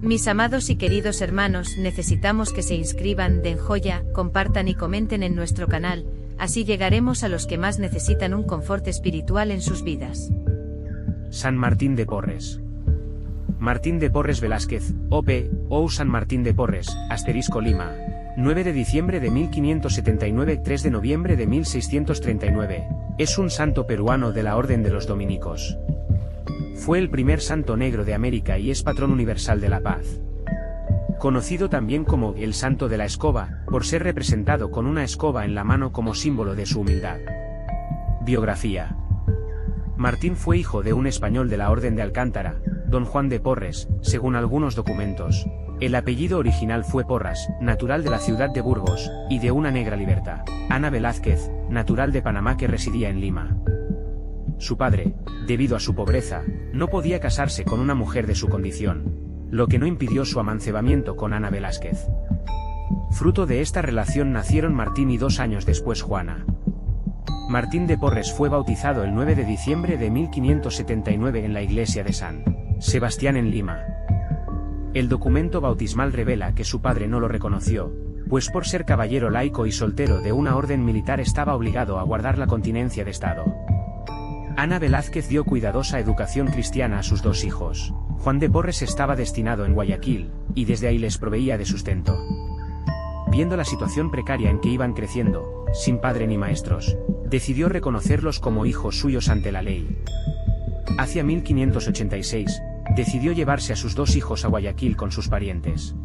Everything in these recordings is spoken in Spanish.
Mis amados y queridos hermanos, necesitamos que se inscriban, den joya, compartan y comenten en nuestro canal, así llegaremos a los que más necesitan un confort espiritual en sus vidas. San Martín de Porres. Martín de Porres Velázquez, O.P., ou San Martín de Porres, * Lima. 9 de diciembre de 1579 – 3 de noviembre de 1639. Es un santo peruano de la Orden de los Dominicos. Fue el primer santo negro de América y es patrón universal de la paz. Conocido también como el Santo de la Escoba, por ser representado con una escoba en la mano como símbolo de su humildad. Biografía. Martín fue hijo de un español de la Orden de Alcántara, don Juan de Porres, según algunos documentos. El apellido original fue Porras, natural de la ciudad de Burgos, y de una negra liberta, Ana Velázquez, natural de Panamá que residía en Lima. Su padre, debido a su pobreza, no podía casarse con una mujer de su condición, lo que no impidió su amancebamiento con Ana Velázquez. Fruto de esta relación nacieron Martín y 2 años después Juana. Martín de Porres fue bautizado el 9 de diciembre de 1579 en la iglesia de San Sebastián en Lima. El documento bautismal revela que su padre no lo reconoció, pues por ser caballero laico y soltero de una orden militar estaba obligado a guardar la continencia de estado. Ana Velázquez dio cuidadosa educación cristiana a sus 2 hijos. Juan de Porres estaba destinado en Guayaquil, y desde ahí les proveía de sustento. Viendo la situación precaria en que iban creciendo, sin padre ni maestros, decidió reconocerlos como hijos suyos ante la ley. Hacia 1586, decidió llevarse a sus 2 hijos a Guayaquil con sus parientes.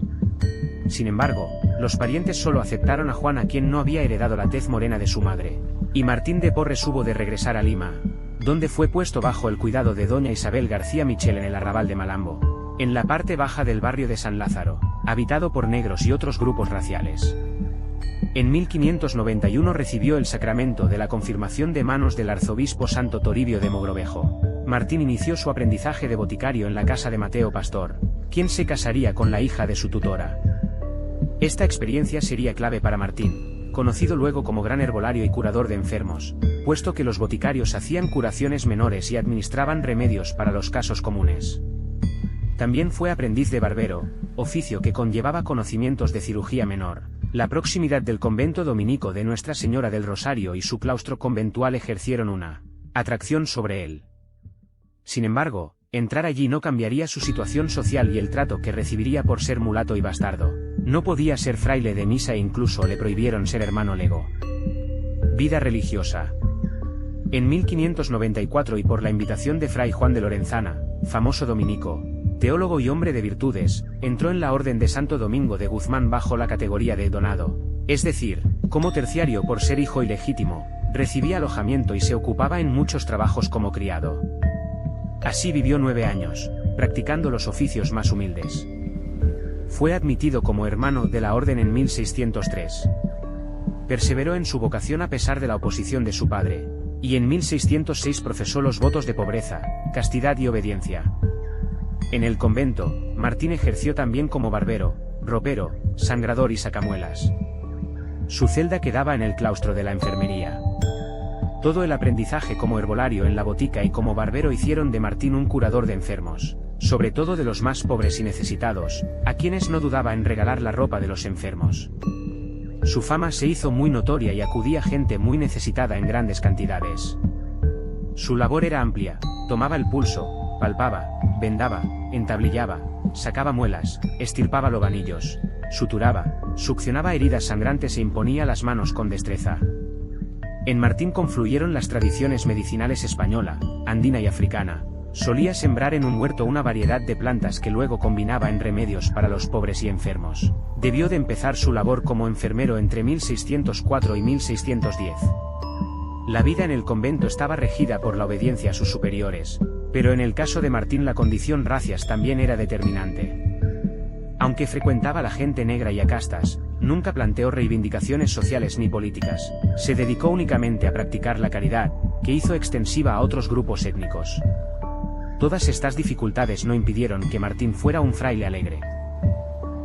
Sin embargo, los parientes solo aceptaron a Juan, a quien no había heredado la tez morena de su madre, y Martín de Porres hubo de regresar a Lima, donde fue puesto bajo el cuidado de doña Isabel García Michel en el arrabal de Malambo, en la parte baja del barrio de San Lázaro, habitado por negros y otros grupos raciales. En 1591 recibió el sacramento de la confirmación de manos del arzobispo Santo Toribio de Mogrovejo. Martín inició su aprendizaje de boticario en la casa de Mateo Pastor, quien se casaría con la hija de su tutora. Esta experiencia sería clave para Martín, conocido luego como gran herbolario y curador de enfermos, puesto que los boticarios hacían curaciones menores y administraban remedios para los casos comunes. También fue aprendiz de barbero, oficio que conllevaba conocimientos de cirugía menor. La proximidad del convento dominico de Nuestra Señora del Rosario y su claustro conventual ejercieron una atracción sobre él. Sin embargo, entrar allí no cambiaría su situación social y el trato que recibiría por ser mulato y bastardo. No podía ser fraile de misa e incluso le prohibieron ser hermano lego. Vida religiosa. En 1594 y por la invitación de Fray Juan de Lorenzana, famoso dominico, teólogo y hombre de virtudes, entró en la Orden de Santo Domingo de Guzmán bajo la categoría de donado, es decir, como terciario por ser hijo ilegítimo, recibía alojamiento y se ocupaba en muchos trabajos como criado. Así vivió 9 años, practicando los oficios más humildes. Fue admitido como hermano de la Orden en 1603. Perseveró en su vocación a pesar de la oposición de su padre, y en 1606 profesó los votos de pobreza, castidad y obediencia. En el convento, Martín ejerció también como barbero, ropero, sangrador y sacamuelas. Su celda quedaba en el claustro de la enfermería. Todo el aprendizaje como herbolario en la botica y como barbero hicieron de Martín un curador de enfermos, sobre todo de los más pobres y necesitados, a quienes no dudaba en regalar la ropa de los enfermos. Su fama se hizo muy notoria y acudía gente muy necesitada en grandes cantidades. Su labor era amplia, tomaba el pulso, palpaba, vendaba, entablillaba, sacaba muelas, estirpaba lobanillos, suturaba, succionaba heridas sangrantes e imponía las manos con destreza. En Martín confluyeron las tradiciones medicinales española, andina y africana. Solía sembrar en un huerto una variedad de plantas que luego combinaba en remedios para los pobres y enfermos. Debió de empezar su labor como enfermero entre 1604 y 1610. La vida en el convento estaba regida por la obediencia a sus superiores, pero en el caso de Martín la condición racias también era determinante. Aunque frecuentaba a la gente negra y a castas, nunca planteó reivindicaciones sociales ni políticas. Se dedicó únicamente a practicar la caridad, que hizo extensiva a otros grupos étnicos. Todas estas dificultades no impidieron que Martín fuera un fraile alegre.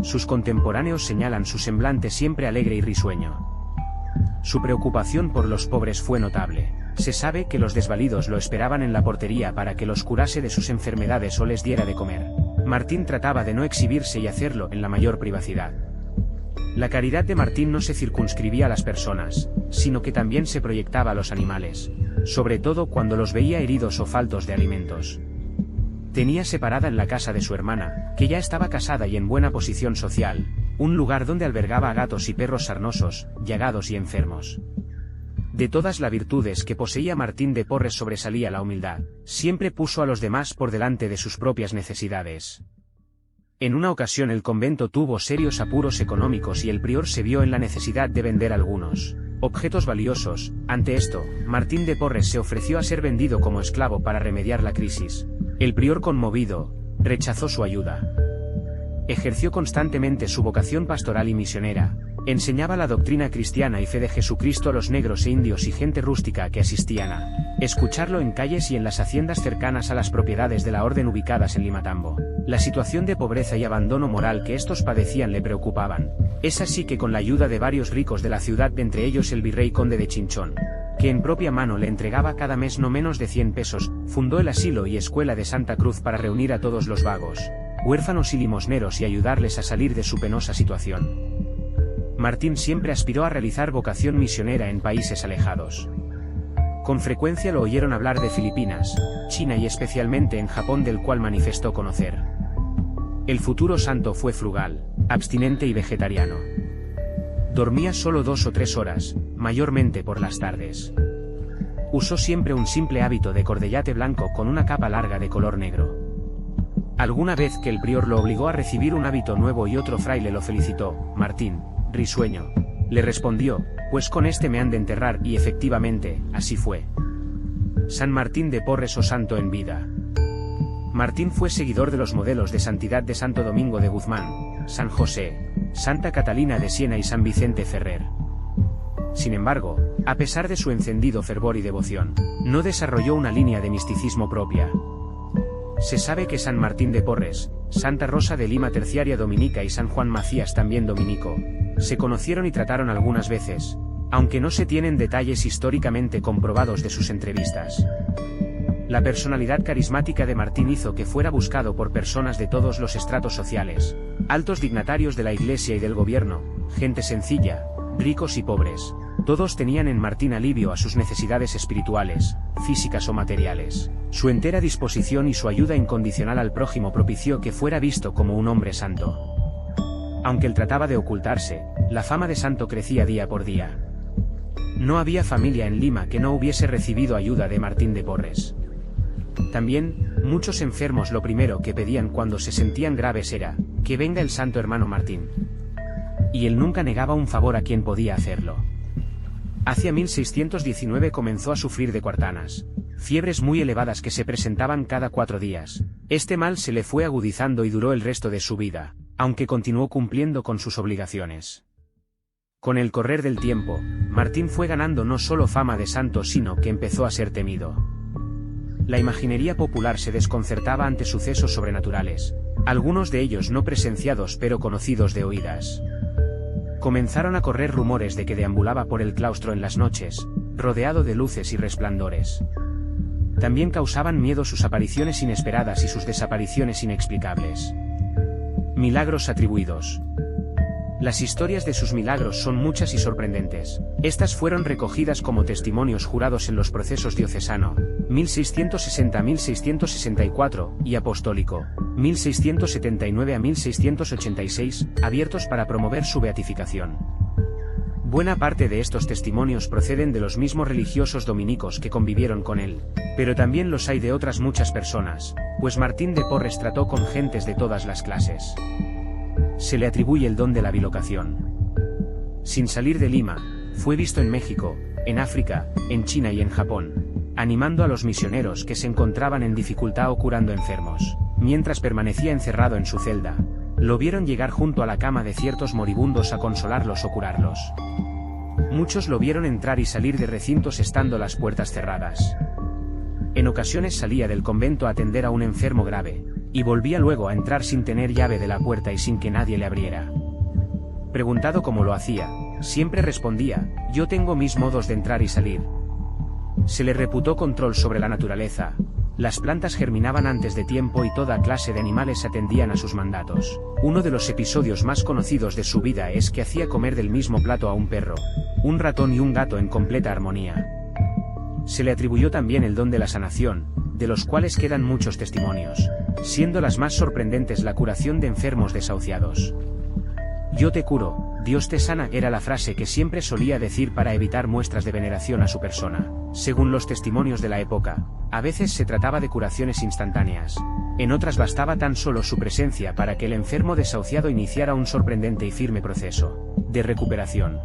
Sus contemporáneos señalan su semblante siempre alegre y risueño. Su preocupación por los pobres fue notable. Se sabe que los desvalidos lo esperaban en la portería para que los curase de sus enfermedades o les diera de comer. Martín trataba de no exhibirse y hacerlo en la mayor privacidad. La caridad de Martín no se circunscribía a las personas, sino que también se proyectaba a los animales, sobre todo cuando los veía heridos o faltos de alimentos. Tenía separada en la casa de su hermana, que ya estaba casada y en buena posición social, un lugar donde albergaba a gatos y perros sarnosos, llagados y enfermos. De todas las virtudes que poseía Martín de Porres sobresalía la humildad, siempre puso a los demás por delante de sus propias necesidades. En una ocasión el convento tuvo serios apuros económicos y el prior se vio en la necesidad de vender algunos objetos valiosos. Ante esto, Martín de Porres se ofreció a ser vendido como esclavo para remediar la crisis. El prior, conmovido, rechazó su ayuda. Ejerció constantemente su vocación pastoral y misionera. Enseñaba la doctrina cristiana y fe de Jesucristo a los negros e indios y gente rústica que asistían a escucharlo en calles y en las haciendas cercanas a las propiedades de la orden ubicadas en Limatambo. La situación de pobreza y abandono moral que estos padecían le preocupaban. Es así que con la ayuda de varios ricos de la ciudad, entre ellos el virrey conde de Chinchón, que en propia mano le entregaba cada mes no menos de 100 pesos, fundó el asilo y escuela de Santa Cruz para reunir a todos los vagos, huérfanos y limosneros y ayudarles a salir de su penosa situación. Martín siempre aspiró a realizar vocación misionera en países alejados. Con frecuencia lo oyeron hablar de Filipinas, China y especialmente en Japón, del cual manifestó conocer. El futuro santo fue frugal, abstinente y vegetariano. Dormía solo 2 o 3 horas, mayormente por las tardes. Usó siempre un simple hábito de cordellate blanco con una capa larga de color negro. Alguna vez que el prior lo obligó a recibir un hábito nuevo y otro fraile lo felicitó, Martín, risueño, le respondió: pues con este me han de enterrar, y efectivamente, así fue. San Martín de Porres, o santo en vida. Martín fue seguidor de los modelos de santidad de Santo Domingo de Guzmán, San José, Santa Catalina de Siena y San Vicente Ferrer. Sin embargo, a pesar de su encendido fervor y devoción, no desarrolló una línea de misticismo propia. Se sabe que San Martín de Porres, Santa Rosa de Lima terciaria dominica y San Juan Macías también dominico, se conocieron y trataron algunas veces, aunque no se tienen detalles históricamente comprobados de sus entrevistas. La personalidad carismática de Martín hizo que fuera buscado por personas de todos los estratos sociales, altos dignatarios de la Iglesia y del gobierno, gente sencilla, ricos y pobres. Todos tenían en Martín alivio a sus necesidades espirituales, físicas o materiales. Su entera disposición y su ayuda incondicional al prójimo propició que fuera visto como un hombre santo. Aunque él trataba de ocultarse, la fama de santo crecía día por día. No había familia en Lima que no hubiese recibido ayuda de Martín de Porres. También, muchos enfermos lo primero que pedían cuando se sentían graves era: que venga el santo hermano Martín. Y él nunca negaba un favor a quien podía hacerlo. Hacia 1619 comenzó a sufrir de cuartanas, fiebres muy elevadas que se presentaban cada 4 días. Este mal se le fue agudizando y duró el resto de su vida, aunque continuó cumpliendo con sus obligaciones. Con el correr del tiempo, Martín fue ganando no solo fama de santo, sino que empezó a ser temido. La imaginería popular se desconcertaba ante sucesos sobrenaturales, algunos de ellos no presenciados pero conocidos de oídas. Comenzaron a correr rumores de que deambulaba por el claustro en las noches, rodeado de luces y resplandores. También causaban miedo sus apariciones inesperadas y sus desapariciones inexplicables. Milagros atribuidos. Las historias de sus milagros son muchas y sorprendentes. Estas fueron recogidas como testimonios jurados en los procesos diocesano, 1660 a 1664, y apostólico, 1679 a 1686, abiertos para promover su beatificación. Buena parte de estos testimonios proceden de los mismos religiosos dominicos que convivieron con él, pero también los hay de otras muchas personas, pues Martín de Porres trató con gentes de todas las clases. Se le atribuye el don de la bilocación. Sin salir de Lima, fue visto en México, en África, en China y en Japón, animando a los misioneros que se encontraban en dificultad o curando enfermos. Mientras permanecía encerrado en su celda, lo vieron llegar junto a la cama de ciertos moribundos a consolarlos o curarlos. Muchos lo vieron entrar y salir de recintos estando las puertas cerradas. En ocasiones salía del convento a atender a un enfermo grave, y volvía luego a entrar sin tener llave de la puerta y sin que nadie le abriera. Preguntado cómo lo hacía, siempre respondía: yo tengo mis modos de entrar y salir. Se le reputó control sobre la naturaleza, Las plantas germinaban antes de tiempo y toda clase de animales atendían a sus mandatos. Uno de los episodios más conocidos de su vida es que hacía comer del mismo plato a un perro, un ratón y un gato en completa armonía. Se le atribuyó también el don de la sanación, de los cuales quedan muchos testimonios, siendo las más sorprendentes la curación de enfermos desahuciados. Yo te curo, Dios te sana, era la frase que siempre solía decir para evitar muestras de veneración a su persona. Según los testimonios de la época, a veces se trataba de curaciones instantáneas. En otras bastaba tan solo su presencia para que el enfermo desahuciado iniciara un sorprendente y firme proceso de recuperación.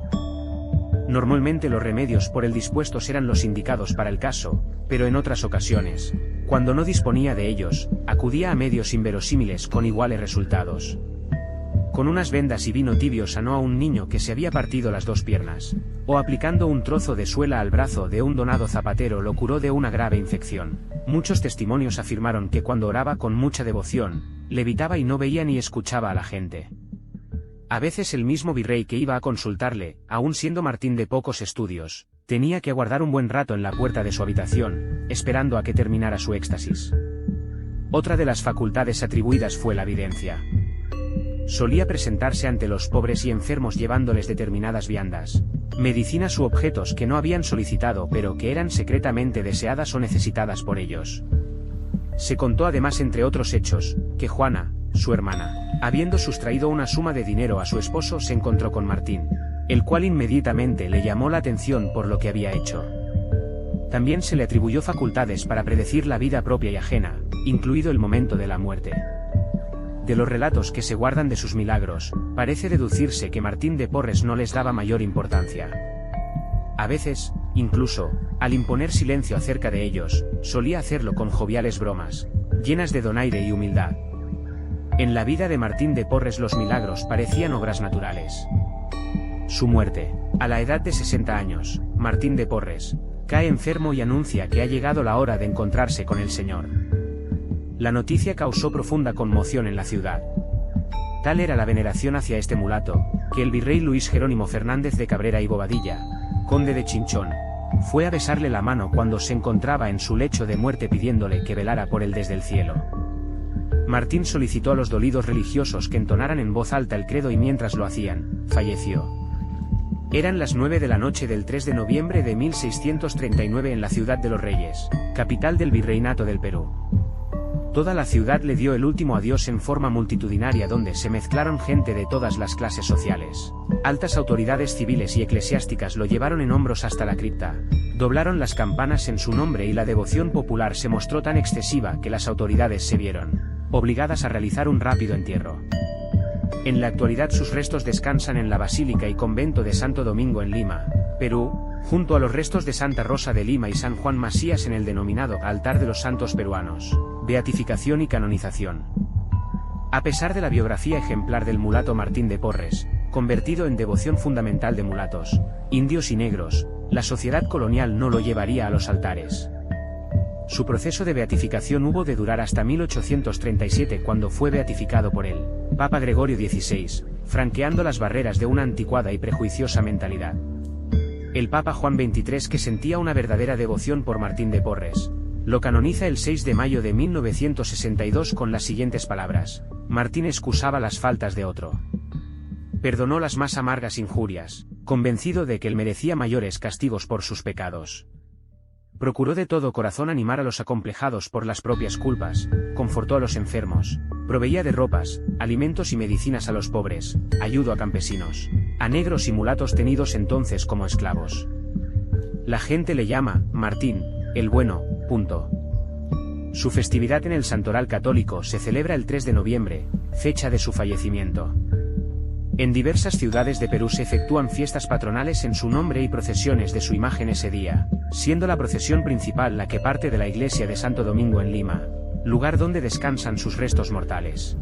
Normalmente los remedios por él dispuestos eran los indicados para el caso, pero en otras ocasiones, cuando no disponía de ellos, acudía a medios inverosímiles con iguales resultados. Con unas vendas y vino tibio sanó a un niño que se había partido las 2 piernas, o aplicando un trozo de suela al brazo de un donado zapatero lo curó de una grave infección. Muchos testimonios afirmaron que cuando oraba con mucha devoción, levitaba y no veía ni escuchaba a la gente. A veces el mismo virrey que iba a consultarle, aun siendo Martín de pocos estudios, tenía que aguardar un buen rato en la puerta de su habitación, esperando a que terminara su éxtasis. Otra de las facultades atribuidas fue la videncia. Solía presentarse ante los pobres y enfermos llevándoles determinadas viandas, medicinas u objetos que no habían solicitado pero que eran secretamente deseadas o necesitadas por ellos. Se contó además, entre otros hechos, que Juana, su hermana, habiendo sustraído una suma de dinero a su esposo, se encontró con Martín, el cual inmediatamente le llamó la atención por lo que había hecho. También se le atribuyó facultades para predecir la vida propia y ajena, incluido el momento de la muerte. De los relatos que se guardan de sus milagros, parece deducirse que Martín de Porres no les daba mayor importancia. A veces, incluso, al imponer silencio acerca de ellos, solía hacerlo con joviales bromas, llenas de donaire y humildad. En la vida de Martín de Porres los milagros parecían obras naturales. Su muerte. A la edad de 60 años, Martín de Porres cae enfermo y anuncia que ha llegado la hora de encontrarse con el Señor. La noticia causó profunda conmoción en la ciudad. Tal era la veneración hacia este mulato, que el virrey Luis Jerónimo Fernández de Cabrera y Bobadilla, conde de Chinchón, fue a besarle la mano cuando se encontraba en su lecho de muerte pidiéndole que velara por él desde el cielo. Martín solicitó a los dolidos religiosos que entonaran en voz alta el credo y mientras lo hacían, falleció. Eran las 9 de la noche del 3 de noviembre de 1639 en la ciudad de Los Reyes, capital del Virreinato del Perú. Toda la ciudad le dio el último adiós en forma multitudinaria, donde se mezclaron gente de todas las clases sociales. Altas autoridades civiles y eclesiásticas lo llevaron en hombros hasta la cripta, doblaron las campanas en su nombre y la devoción popular se mostró tan excesiva que las autoridades se vieron obligadas a realizar un rápido entierro. En la actualidad sus restos descansan en la Basílica y Convento de Santo Domingo en Lima, Perú, junto a los restos de Santa Rosa de Lima y San Juan Masías en el denominado Altar de los Santos Peruanos. Beatificación y canonización. A pesar de la biografía ejemplar del mulato Martín de Porres, convertido en devoción fundamental de mulatos, indios y negros, la sociedad colonial no lo llevaría a los altares. Su proceso de beatificación hubo de durar hasta 1837, cuando fue beatificado por el Papa Gregorio XVI, franqueando las barreras de una anticuada y prejuiciosa mentalidad. El Papa Juan XXIII, que sentía una verdadera devoción por Martín de Porres, lo canoniza el 6 de mayo de 1962 con las siguientes palabras: Martín excusaba las faltas de otro. Perdonó las más amargas injurias, convencido de que él merecía mayores castigos por sus pecados. Procuró de todo corazón animar a los acomplejados por las propias culpas, confortó a los enfermos, proveía de ropas, alimentos y medicinas a los pobres, ayudó a campesinos, a negros y mulatos tenidos entonces como esclavos. La gente le llama Martín, el bueno. Su festividad en el Santoral católico se celebra el 3 de noviembre, fecha de su fallecimiento. En diversas ciudades de Perú se efectúan fiestas patronales en su nombre y procesiones de su imagen ese día, siendo la procesión principal la que parte de la iglesia de Santo Domingo en Lima, lugar donde descansan sus restos mortales.